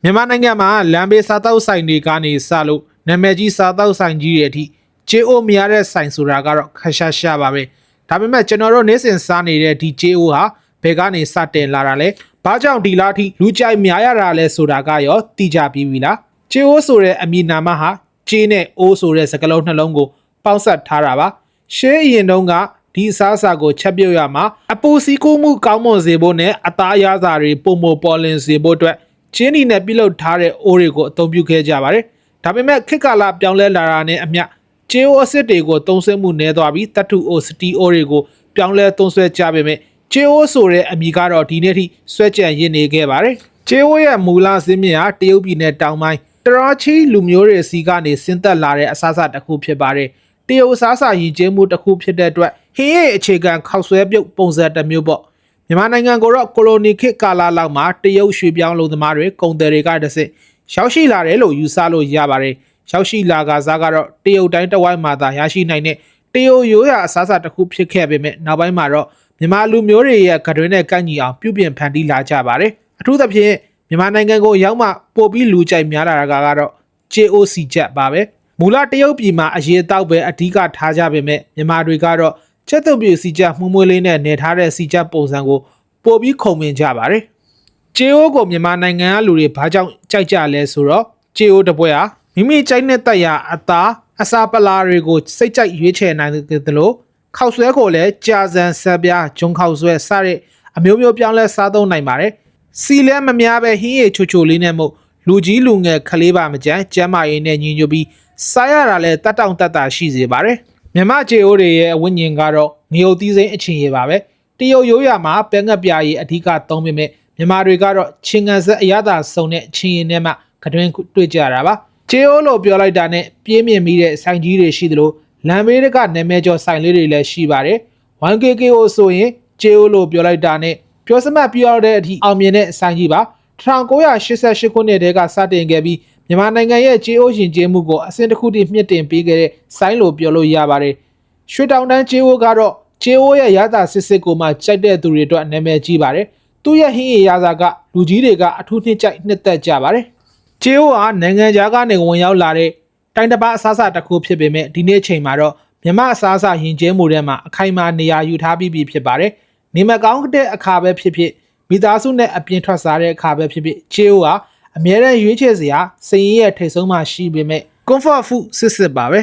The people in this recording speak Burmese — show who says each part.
Speaker 1: မြန်မာနိုင်ငံမှာလမ်းဘေးစားတောက်ဆိုင်တွေကနေစလို့နာမည်ကြီးစားတောက်ဆိုင်ကြီးတွေအထိကျေအိုမရတဲ့ဆိုင်ဆိုတာကတော့ခက်ရှာပါပဲဒါပေမဲ့ကျွန်တော်တို့နေ့စဉ်စားနေတဲ့ဒီကျေအိုဟာဘယ်ကနေစတင်လာတာလဲဘာကြောင့်ဒီလားထိလူကြိုက်များရတာလဲဆိုတာကရောသိကြပြီးပြီလားကျေအိုဆိုတဲ့အမည်နာမဟာကျေးနဲ့အိုးဆိုတဲ့စကားလုံးနှလုံးကိုပေါင်းစပ်ထားတာပါရှေးအရင်တုန်းကဒီအစားအစာကိုချက်ပြုတ်ရမှာအပူစီးကူးမှုကောင်းမွန်စေဖို့နဲ့အသားရစာတွေပုံမပေါ်လင်စေဖို့အတွက်ကျင်းဒီနဲ့ပြုလုပ်ထားတဲ့အိုးတွေကိုအသုံးပြုခဲ့ကြပါတယ်။ဒါပေမဲ့ခေတ်ကာလပြောင်းလဲလာတာနဲ့အမျှကျေအိုအစ်စ်တွေကိုသုံးစွဲမှုနည်းသွားပြီးတတ်ထုအိုစတီအိုတွေကိုပြောင်းလဲသုံးစွဲကြပေမဲ့ကျေအိုဆိုတဲ့အမည်ကတော့ဒီနေ့ထိဆွဲကြံရစ်နေခဲ့ပါတယ်။ကျေအိုရဲ့မူလဇင်းမြစ်ဟာတရုတ်ပြည်နယ်တောင်ပိုင်းတရာချီလူမျိုးတွေစီကနေဆင်းသက်လာတဲ့အစားအစာတစ်ခုဖြစ်ပါတယ်။တရုတ်အစားအစာရည်ကျင်းမှုတစ်ခုဖြစ်တဲ့အတွက်ဟင်းရဲ့အခြေခံခောက်ဆွဲပြုတ်ပုံစံတစ်မျိုးပေါ့မြန်မာနိုင်ငံကိုတော့ကိုလိုနီခေတ်ကာလလောက်မှာတရုတ်ရွှေပြောင်းလုံသမားတွေကုန်တယ်တွေကတဆင့်ရောက်ရှိလာတယ်လို့ယူဆလို့ရပါတယ်ရောက်ရှိလာကစားကတော့တရုတ်တိုင်းတစ်ဝိုက်မှာသာရရှိနိုင်တဲ့တရုတ်ရိုးရာအစားအစာတစ်ခုဖြစ်ခဲ့ပေမဲ့နောက်ပိုင်းမှာတော့မြန်မာလူမျိုးတွေရဲ့ကတွင်နဲ့ကန့်ညီအောင်ပြုပြင်ဖန်တီးလာကြပါတယ်အထူးသဖြင့်မြန်မာနိုင်ငံကိုရောက်မှပို့ပြီးလူကြိုက်များလာတာကတော့ JOC ချက်ပါပဲမူလတရုတ်ပြည်မှာအရေးတောက်ပဲအဓိကထားကြပေမဲ့မြန်မာတွေကတော့ချက်သွပ်ပြူစီချက်မှုမွေးလေးနဲ့နေထားတဲ့စီချက်ပုံစံကိုပို့ပြီးခုံမြင်ကြပါတယ်။ကျေအိုကိုမြန်မာနိုင်ငံကလူတွေဘာကြောင့်ကြိုက်ကြလဲဆိုတော့ကျေအိုတပွဲဟာမိမိကြိုက်တဲ့တက်ရအသားအစာပလာတွေကိုစိတ်ကြိုက်ရွေးချယ်နိုင်တယ်လို့ခောက်ဆွဲကိုလည်းကြာစံဆက်ပြားဂျုံခောက်ဆွဲစတဲ့အမျိုးမျိုးပြောင်းလဲစားသုံးနိုင်ပါတယ်။စီလဲမများပဲဟင်းရည်ချိုလေးနဲ့မို့လူကြီးလူငယ်ခလေးပါမကြမ်းကျမ်းမာရေးနဲ့ညီညွတ်ပြီးစားရတာလည်းတတ်တောင့်တတ်တာရှိစေပါတယ်။မြန်မာကျေအိုတွေရဲ့ဝိညာဉ်ကတော့ငရုတ်သီးစိမ်းအချင်းရပါပဲတရုတ်ရိုးရာမှာပဲငှက်ပြားရည်အဓိကသုံးပေမဲ့မြန်မာတွေကတော့ချင်းကန်ဆက်အရသာစုံတဲ့ချင်းရည်နဲ့မှကတွင်တွေ့ကြတာပါကျေအိုလို့ပြောလိုက်တာနဲ့ပြင်းမြင့်ပြီးတဲ့ဆိုင်ကြီးတွေရှိသလိုလမ်းဘေးကနာမည်ကျော်ဆိုင်လေးတွေလည်းရှိပါတယ် 1KKO ဆိုရင်ကျေအိုလို့ပြောလိုက်တာနဲ့ပြောစမှတ်ပြောတဲ့အထိအောင်မြင်တဲ့ဆိုင်ကြီးပါ1988ခုနှစ်တည်းကစတင်ခဲ့ပြီးမြန်မာနိုင်ငံရဲ့ကျေအိုယဉ်ကျေးမှုကိုအဆင့်တစ်ခုတည်းမြင့်တင်ပေးခဲ့တဲ့ဆိုင်းလို့ပြောလို့ရပါတယ်ရွှေတောင်တန်းကျေအိုကတော့ကျေအိုရဲ့ရတာစစ်စစ်ကိုမှကြိုက်တဲ့သူတွေအတွက်နာမည်ကြီးပါတယ်သူ့ရဲ့ဟင်းရည်ရစာကလူကြီးတွေကအထူးနှစ်ကြိုက်နှစ်သက်ကြပါတယ်ကျေအိုဟာနိုင်ငံခြားကနေဝင်ရောက်လာတဲ့တိုင်းတစ်ပါးအစားအစာတစ်ခုဖြစ်ပေမဲ့ဒီနေ့ချိန်မှာတော့မြန်မာအစားအစာယဉ်ကျေးမှုထဲမှာအခိုင်အမာနေရာယူထားပြီးဖြစ်ပါတယ်နေမကောင်းတဲ့အခါပဲဖြစ်ဖြစ်မိသားစုနဲ့အပြင်ထွက်စားတဲ့အခါပဲဖြစ်ဖြစ်ကျေအိုဟာအမြဲတမ်းရွေးချယ်စရာစည်ရင်းရဲ့ထိတ်ဆုံးမှရှိပေမဲ့ comfort food စစ်စစ်ပါပဲ